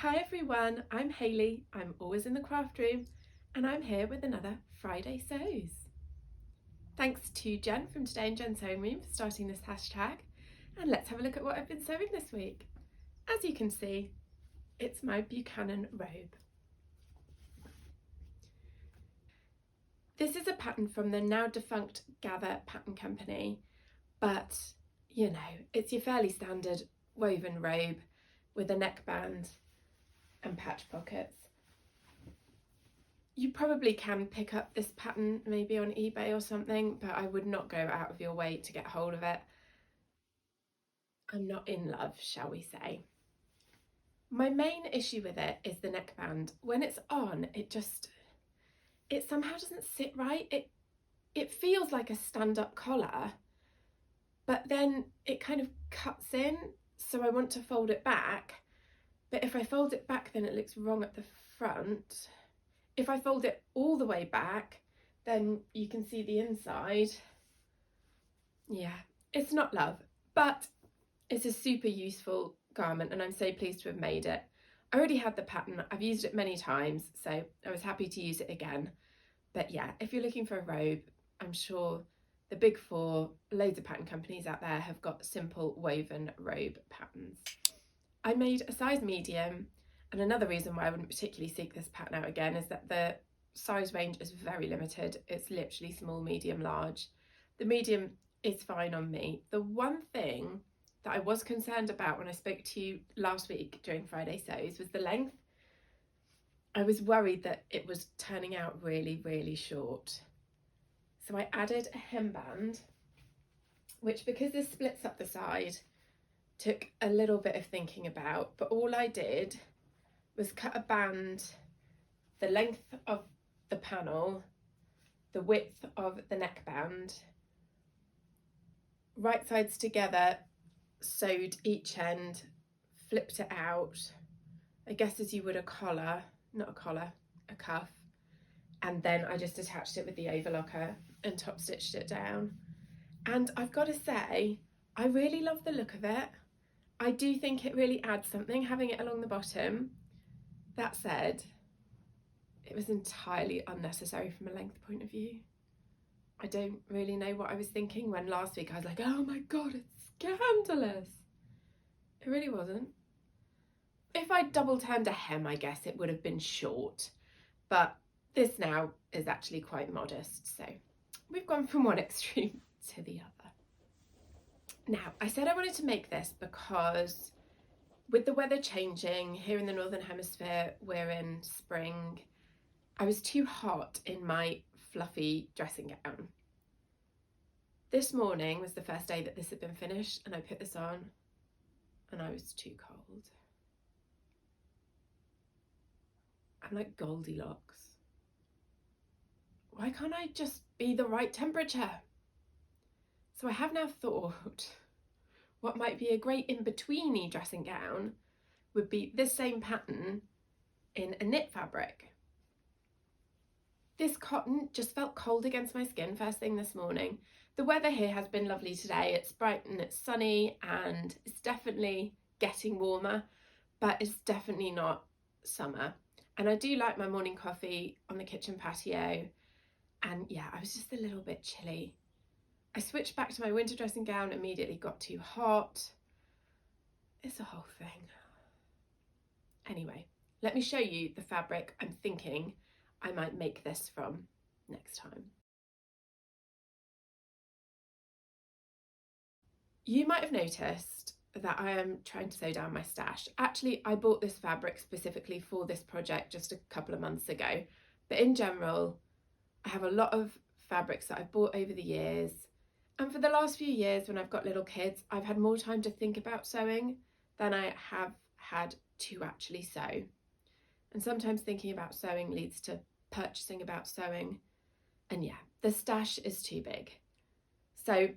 Hi everyone, I'm Hayley, I'm always in the craft room, and I'm here with another Friday Sews. Thanks to Jen from Today in Jen's Sewing Room for starting this hashtag, and let's have a look at what I've been sewing this week. As you can see, it's my Buchanan robe. This is a pattern from the now defunct Gather Pattern Company, but you know, it's your fairly standard woven robe with a neckband and patch pockets. You probably can pick up this pattern maybe on eBay or something, but I would not go out of your way to get hold of it. I'm not in love, shall we say. My main issue with it is the neckband. When it's on, it somehow doesn't sit right. It feels like a stand-up collar, but then it kind of cuts in, so I want to fold it back. But if I fold it back, then it looks wrong at the front. If I fold it all the way back, then you can see the inside. Yeah, it's not love, but it's a super useful garment and I'm so pleased to have made it. I already had the pattern, I've used it many times, so I was happy to use it again. But yeah, if you're looking for a robe, I'm sure the big four, loads of pattern companies out there have got simple woven robe patterns. I made a size medium, and another reason why I wouldn't particularly seek this pattern out again is that the size range is very limited. It's literally small, medium, large. The medium is fine on me. The one thing that I was concerned about when I spoke to you last week during Friday Sews was the length. I was worried that it was turning out really, really short. So I added a hemband, which, because this splits up the side, took a little bit of thinking about, but all I did was cut a band the length of the panel, the width of the neckband, right sides together, sewed each end, flipped it out, I guess as you would a collar, not a collar, a cuff, and then I just attached it with the overlocker and top stitched it down. And I've got to say, I really love the look of it. I do think it really adds something having it along the bottom. That said, it was entirely unnecessary from a length point of view. I don't really know what I was thinking when last week I was like, oh my god, it's scandalous. It really wasn't. If I double turned a hem, I guess it would have been short, but this now is actually quite modest, so we've gone from one extreme to the other. Now, I said I wanted to make this because with the weather changing here in the Northern Hemisphere, we're in spring, I was too hot in my fluffy dressing gown. This morning was the first day that this had been finished and I put this on and I was too cold. I'm like Goldilocks. Why can't I just be the right temperature? So I have now thought what might be a great in-betweeny dressing gown would be this same pattern in a knit fabric. This cotton just felt cold against my skin first thing this morning. The weather here has been lovely today. It's bright and it's sunny and it's definitely getting warmer, but it's definitely not summer. And I do like my morning coffee on the kitchen patio. And yeah, I was just a little bit chilly. I switched back to my winter dressing gown, immediately got too hot. It's a whole thing. Anyway, let me show you the fabric I'm thinking I might make this from next time. You might have noticed that I am trying to sew down my stash. Actually, I bought this fabric specifically for this project just a couple of months ago, but in general, I have a lot of fabrics that I've bought over the years. And for the last few years, when I've got little kids, I've had more time to think about sewing than I have had to actually sew. And sometimes thinking about sewing leads to purchasing about sewing. And yeah, the stash is too big. So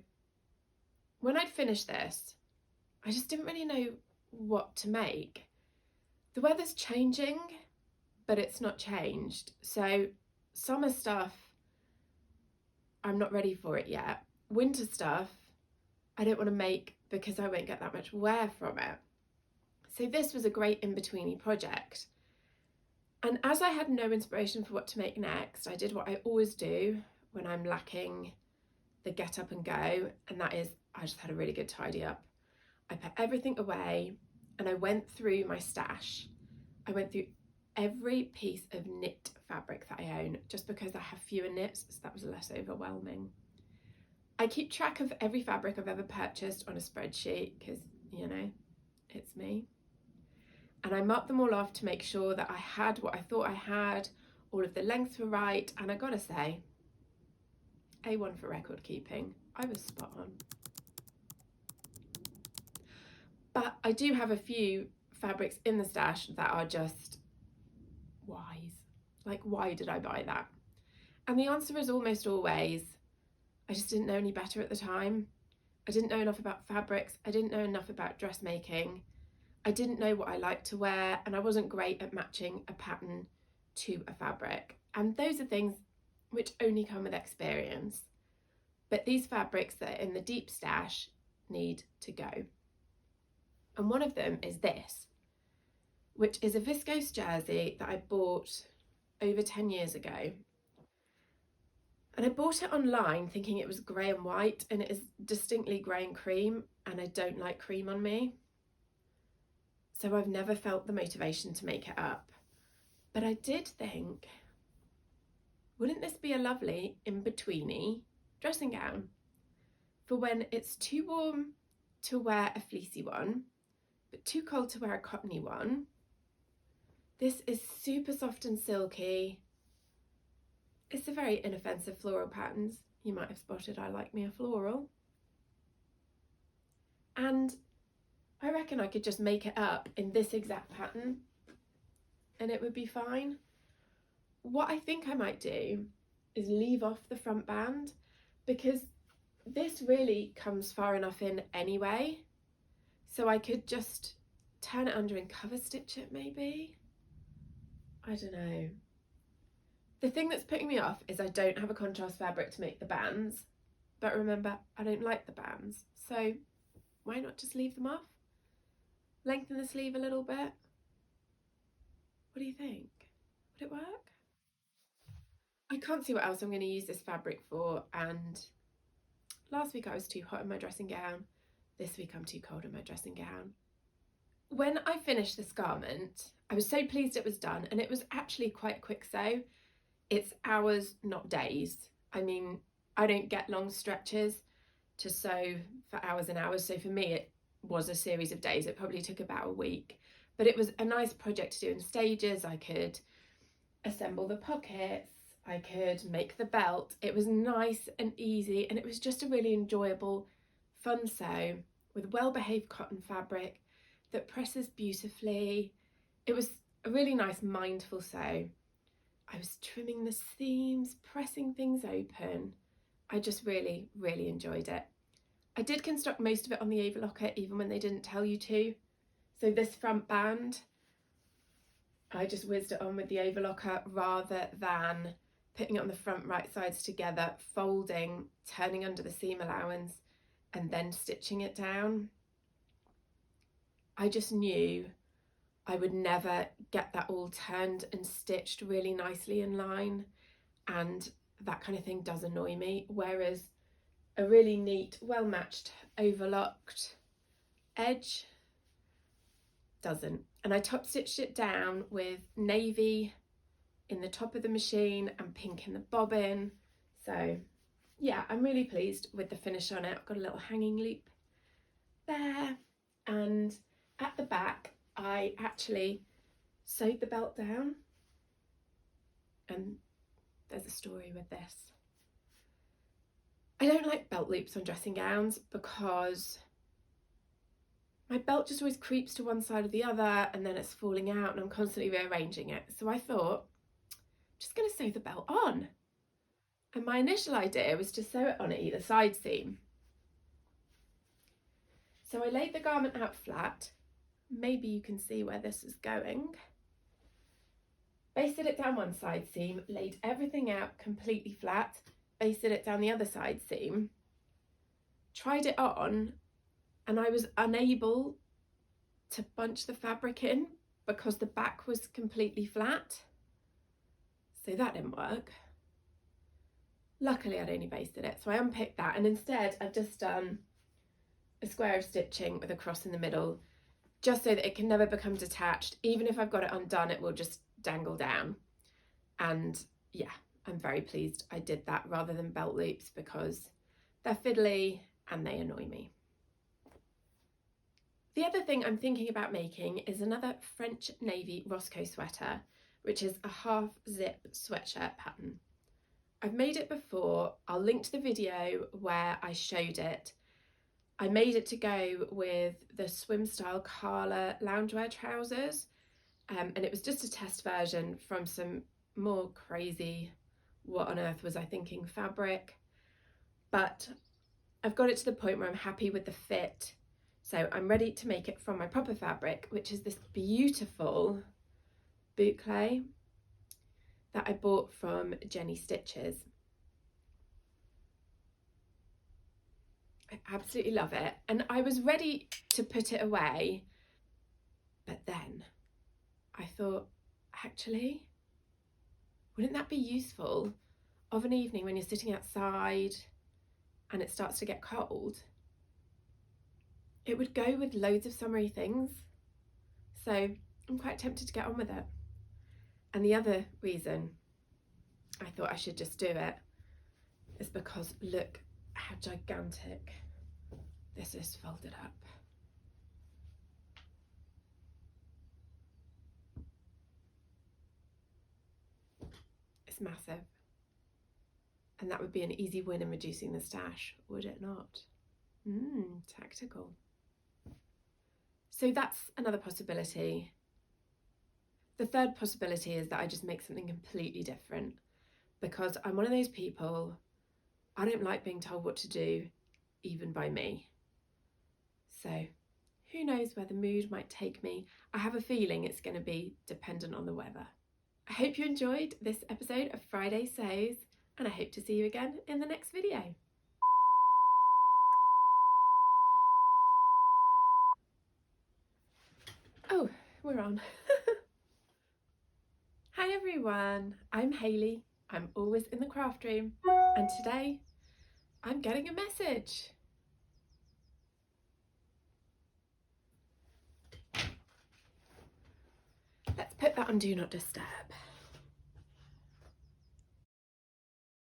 when I'd finished this, I just didn't really know what to make. The weather's changing, but it's not changed. So summer stuff, I'm not ready for it yet. Winter stuff, I don't want to make because I won't get that much wear from it. So this was a great in-betweeny project. And as I had no inspiration for what to make next, I did what I always do when I'm lacking the get up and go, and that is I just had a really good tidy up. I put everything away and I went through my stash. I went through every piece of knit fabric that I own, just because I have fewer knits, so that was less overwhelming. I keep track of every fabric I've ever purchased on a spreadsheet because, you know, it's me. And I marked them all off to make sure that I had what I thought I had, all of the lengths were right, and I gotta say, A1 for record keeping. I was spot on. But I do have a few fabrics in the stash that are just whys. Like, why did I buy that? And the answer is almost always, I just didn't know any better at the time. I didn't know enough about fabrics. I didn't know enough about dressmaking. I didn't know what I liked to wear, and I wasn't great at matching a pattern to a fabric. And those are things which only come with experience. But these fabrics that are in the deep stash need to go. And one of them is this, which is a viscose jersey that I bought over 10 years ago. And I bought it online thinking it was grey and white, and it is distinctly grey and cream, and I don't like cream on me. So I've never felt the motivation to make it up. But I did think, wouldn't this be a lovely in-betweeny dressing gown for when it's too warm to wear a fleecy one, but too cold to wear a cottony one? This is super soft and silky. It's a very inoffensive floral patterns. You might have spotted I like me a floral. And I reckon I could just make it up in this exact pattern and it would be fine. What I think I might do is leave off the front band, because this really comes far enough in anyway. So I could just turn it under and cover stitch it maybe. I don't know. The thing that's putting me off is I don't have a contrast fabric to make the bands, but remember, I don't like the bands, so why not just leave them off? Lengthen the sleeve a little bit. What do you think? Would it work? I can't see what else I'm going to use this fabric for, and last week I was too hot in my dressing gown. This week I'm too cold in my dressing gown. When I finished this garment, I was so pleased it was done, and it was actually quite a quick sew. It's hours, not days. I mean, I don't get long stretches to sew for hours and hours. So for me, it was a series of days. It probably took about a week, but it was a nice project to do in stages. I could assemble the pockets. I could make the belt. It was nice and easy, and it was just a really enjoyable, fun sew with well-behaved cotton fabric that presses beautifully. It was a really nice, mindful sew. I was trimming the seams, pressing things open. I just really, really enjoyed it. I did construct most of it on the overlocker, even when they didn't tell you to. So this front band, I just whizzed it on with the overlocker rather than putting it on the front right sides together, folding, turning under the seam allowance, and then stitching it down. I just knew I would never get that all turned and stitched really nicely in line, and that kind of thing does annoy me, whereas a really neat, well-matched, overlocked edge doesn't. And I top stitched it down with navy in the top of the machine and pink in the bobbin. So yeah, I'm really pleased with the finish on it. I've got a little hanging loop there, and at the back I actually sewed the belt down, and there's a story with this. I don't like belt loops on dressing gowns because my belt just always creeps to one side or the other, and then it's falling out and I'm constantly rearranging it. So I thought, I'm just going to sew the belt on. And my initial idea was to sew it on at either side seam. So I laid the garment out flat. Maybe you can see where this is going. Basted it down one side seam, laid everything out completely flat, basted it down the other side seam, tried it on, and I was unable to bunch the fabric in because the back was completely flat. So that didn't work. Luckily I'd only basted it, so I unpicked that, and instead I've just done a square of stitching with a cross in the middle, just so that it can never become detached. Even if I've got it undone, it will just dangle down. And yeah, I'm very pleased I did that rather than belt loops, because they're fiddly and they annoy me. The other thing I'm thinking about making is another French Navy Roscoe sweater, which is a half zip sweatshirt pattern. I've made it before. I'll link to the video where I showed it. I made it to go with the swim style Carla loungewear trousers, and it was just a test version from some more crazy, what on earth was I thinking, fabric. But I've got it to the point where I'm happy with the fit, so I'm ready to make it from my proper fabric, which is this beautiful boucle that I bought from Jenny Stitches. I absolutely love it, and I was ready to put it away, but then I thought, actually, wouldn't that be useful of an evening when you're sitting outside and it starts to get cold? It would go with loads of summery things, so I'm quite tempted to get on with it. And the other reason I thought I should just do it is because look how gigantic this is folded up. It's massive, and that would be an easy win in reducing the stash, would it not? Tactical. So that's another possibility. The third possibility is that I just make something completely different, because I'm one of those people, I don't like being told what to do, even by me. So who knows where the mood might take me. I have a feeling it's going to be dependent on the weather. I hope you enjoyed this episode of Friday Sews, and I hope to see you again in the next video. Oh, we're on. Hi everyone, I'm Hayley. I'm always in the craft room, and today I'm getting a message. Let's put that on Do Not Disturb.